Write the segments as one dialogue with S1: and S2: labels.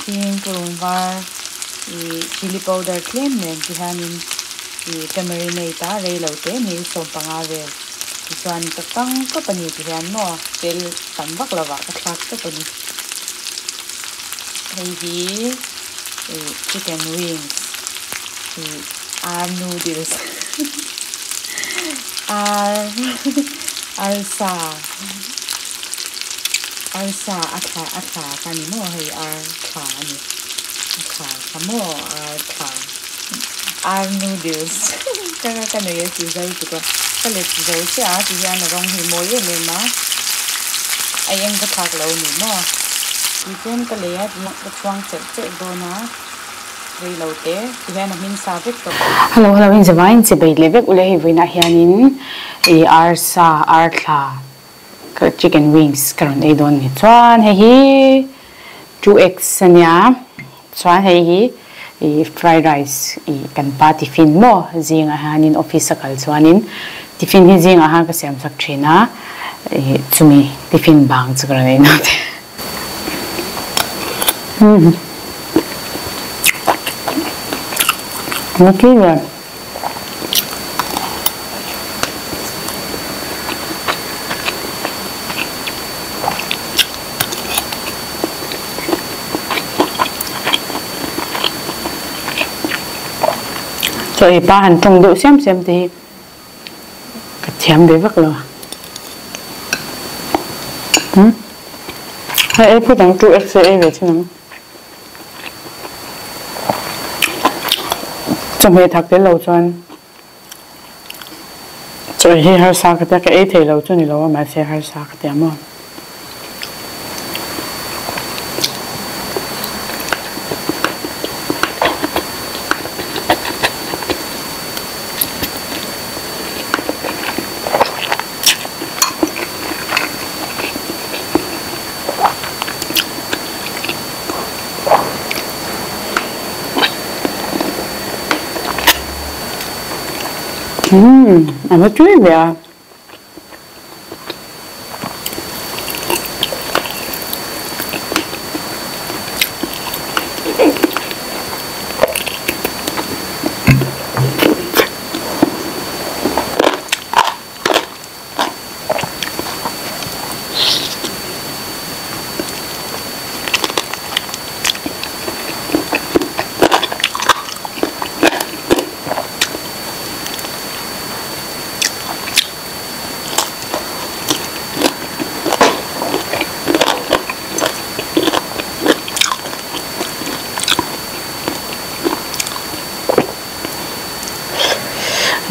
S1: hing purun var chili powder tlem nen ti hanin marinate a rei lo te ni som panga ve chuan tang ka pani ti hian no tel tam vak lawa ka thak ka pani hei hi chicken wings noodles arsa atha kani mo hei artha ani atha kamo artha noodles ka no yes is out to ka let go se a ti hian rong hi mo ye le ma ai ang ka thak lo ni mo ti chen ka le ya ka chuang che do na rei lo te ti hian a min sa vek to
S2: hello in zawain che bei levek ule hi voina hianin arsa artha chicken wings karon ei don ni chuan hei 2x ania chuan hei fried rice kan pa tiffin mo zinga hanin office kal chuanin tiffin hi zinga ha ka sem sak thina chumi tiffin bang chakra nei na okay yeah. So ba han tong do xem thì cái chém đấy vất là hay em phải đăng chú XA về chứ nào trong hệ thạc đến lâu choan rồi hi har sa cái cái ấy thì lâu cho nên lâu mà sẽ har sa cái mà ama chui vậy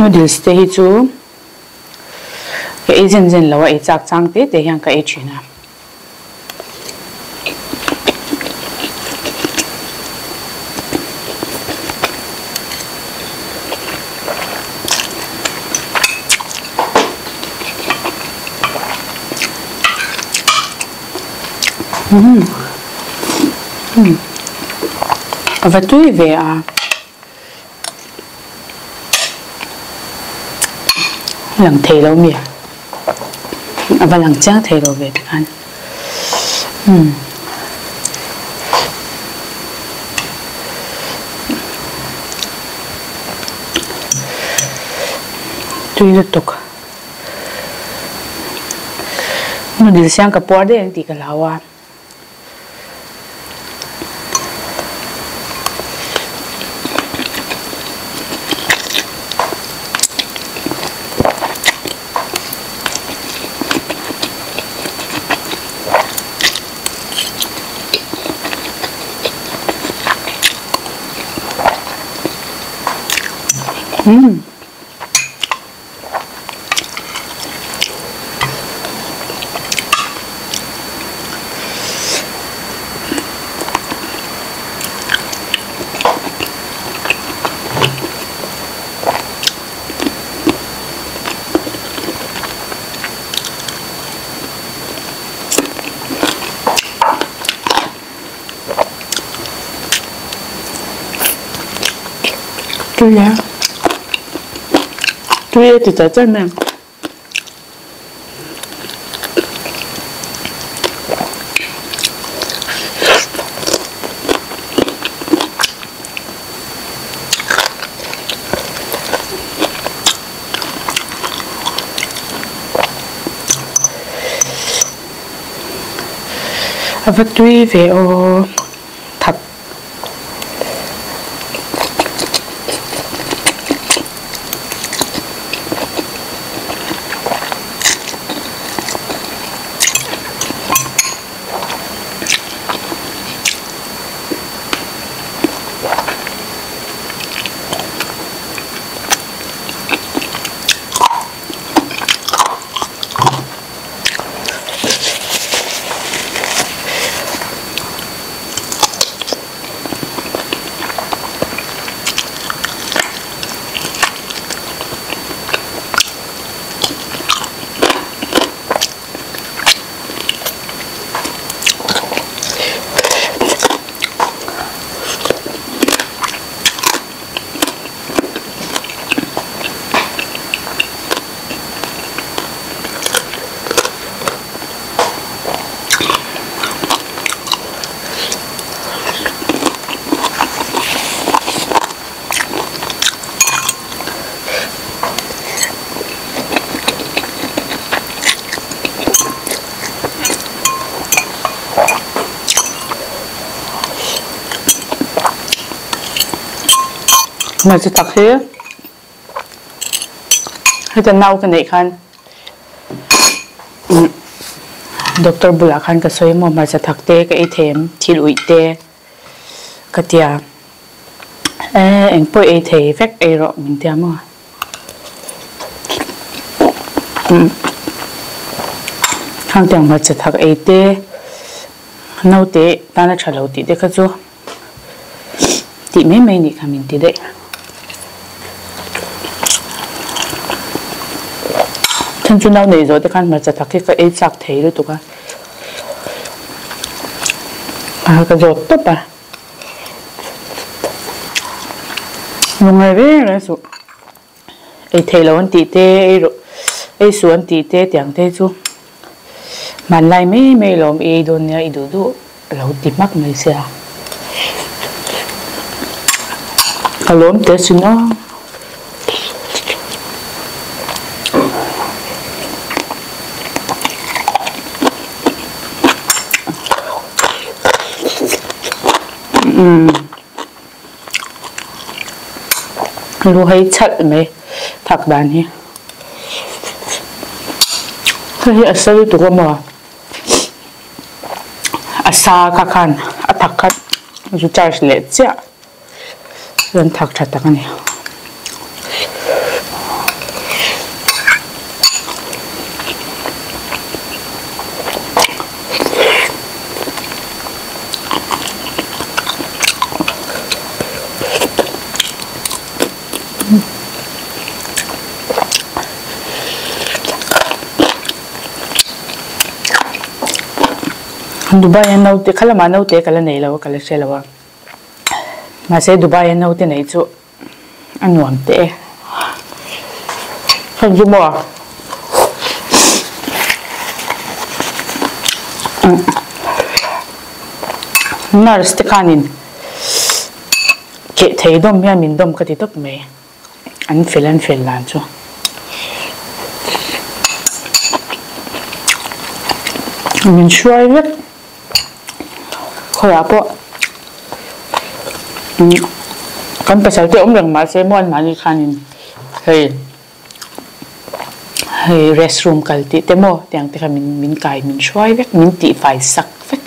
S2: noodles te hi chu cái ấy dần là vậy chắc chắn thế để yang cái chuyện à và tôi về à lần thề lâu miệng và lần chắc thề lâu về được ăn tôi rất tục nó đi sang cái bò đấy thì cái lão à tôi thì chân nè vật tùy về ô thật mà sẽ tắc thế hay là nấu cái này khan doctor bula khan cái soi mà sẽ tắc thế cái thêm thịt uy thế cái tia anh bôi ấy thế phép ấy rồi mình thấy mà hàng tiếng mà sẽ tắc ấy thế nấu thế ta là trả lâu thế đấy cái chỗ thì mấy này thì mình thế đấy chân chú nào này rồi thì khăn mà sẽ thắc cái ấy sạc thế rồi tụi con cái rồi tốt à một ngày về rồi số ấy thế là anh tí tê ấy số anh tí tê tiếng tê chú mà lại mấy lòng ấy đồ này đồ đồ lâu tìm mắc mấy xe cái lốm tê xin nó lu hay chặt mấy thạc đàn nhé thế hiện sơ tụi con mà sa các khăn thạc khăn chú charge lệ chứ lần thạc chặt cái này Dubai anh nấu thì khá là mà nấu thì cái này là cái xe là mà xe Dubai anh nấu thì này chỗ anh ngon thế không chú mua nó là stick anin cái thấy đom ya mình đom cái gì tốt mấy anh phê lan chú mình xoay hết khỏi áp bộ con phải sao tiêu ông mà sẽ muốn mà đi khăn hay restroom cái tí thế mà tiếng thì mình cài mình xoay hết mình tí phải sắc hết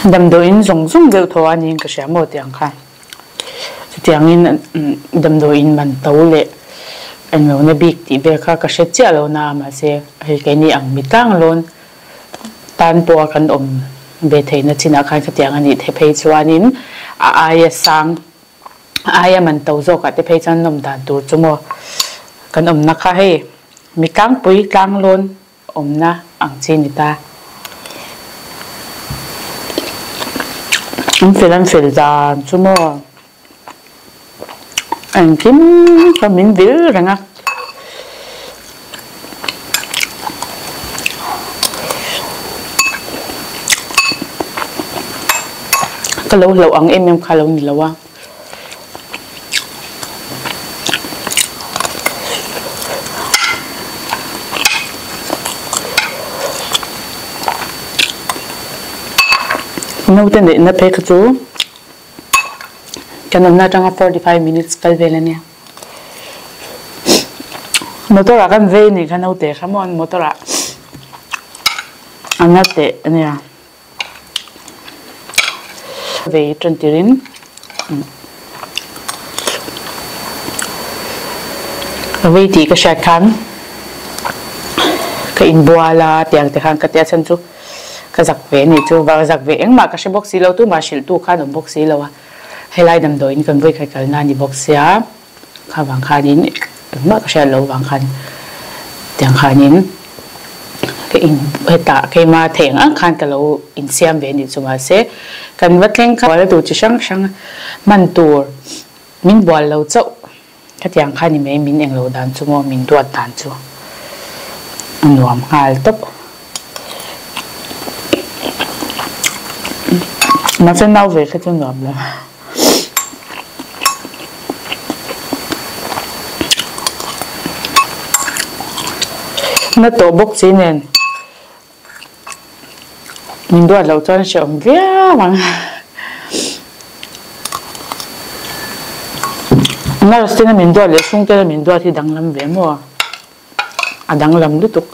S2: đâm đồ in rong rong đều thôi anh em cái gì mà tiếng khăn tiếng in đâm đồ in mình tàu lệ anh nói nó bị tí về cái sẽ chia lâu na mà sẽ cái này ăn mít tăng luôn tan bùa cần về thấy nó chỉ là cái tiếng anh ấy thấy phải cho anh em ai sang ai mình tàu rồi cái thấy chân ông đã đủ cho mua cần nắc hay mít tăng bùi tăng luôn na ăn chi người ta anh phê ra chú mô anh kiếm cho mình viết rằng á ka lo ang kha lo ni lawa no ten na pe ka chu kanom na tanga 45 minutes kal velania motora kan ve ni kan autte khamon motora anate ania ve trantirin ve ti ka sha khan ka in buala tiang te khan ka tia chan chu ka zak ve ni chu ba zak ve eng ma ka she box si lo tu ma shil tu khan box si lo wa helai dam do in kan voi khai kal na ni box ya kha wang khan in ma ka she lo wang khan tiang khan in cái in heta cái mà thèn ăn khan cái lâu in xem về đi chung se kan vật lên cái là đồ chỉ sang sang man tour min bùa lâu châu cái tiếng khan ni mấy min anh lâu đàn chung min tuột đàn chung nuam ngal top mà chân nào về cái chân nuam là nó tổ bốc xí nên mình đuổi lâu cho nó chồng vía mà nó xin là mình đuổi lấy xuống cái là mình đuổi thì đắng lắm vía mua à đắng lắm lúc tục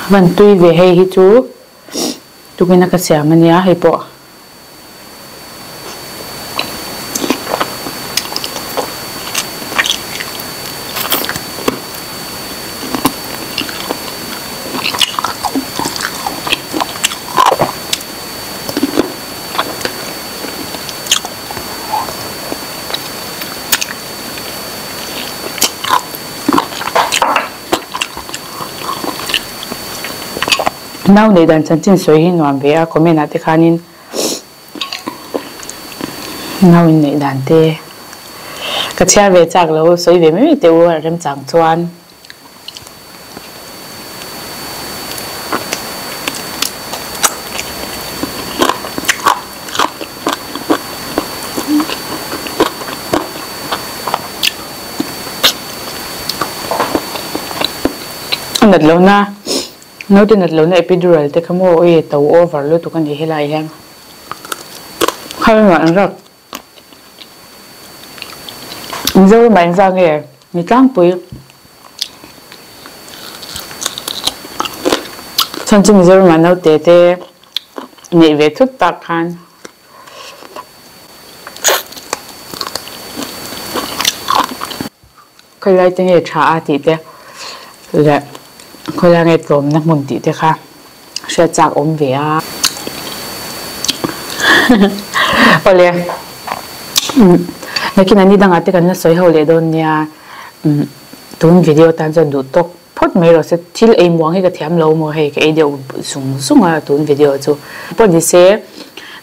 S2: vẫn tùy về hay hi chú tụi mình cái xe mình nhá hay bỏ nào để đàn chân chân suy hin hoàn về có mấy nát thì khanin nào in để đàn tê cái chia về chắc lâu suy về mấy tiêu rem chẳng chuan nật lâu na nó tin nật lâu na epidural te khamo oi tàu over lo tu kan hi helai hem khai mà ăn rất rồi bạn ra nghe mi tang pui chân chân rồi mà nó tê tê nhị về thức tạc khan khai lại tiếng nghe trà thì tê là khôi là nghe trộm nắp mồn tí thế kha sẽ chạc ôm về à ô lê nghe khi nào đi đang ở đây cái nó soi hậu lê đồn nha tốn video tan cho đủ tốt phốt mấy rồi sẽ thiếu em muốn hay cái thèm lâu mà hay cái video sung sung à tốn video cho phốt đi xe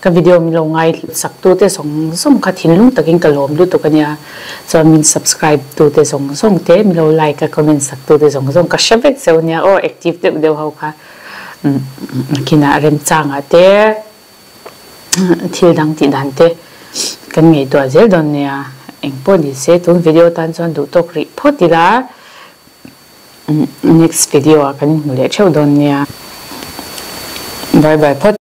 S2: cái video mình lâu ngay sắc tu te song song khát hin lung takin kalom lu to kanya cho mình subscribe tu te song song te mình lâu like cái comment sắc tu te song song ka shabek se nya o active te deu hau kha kina rem chang a te thil dang ti dan te kan ngei to zel don nya eng po di se tu video tan chon du tok ri phot ti la next video kan le cheu don nya bye bye.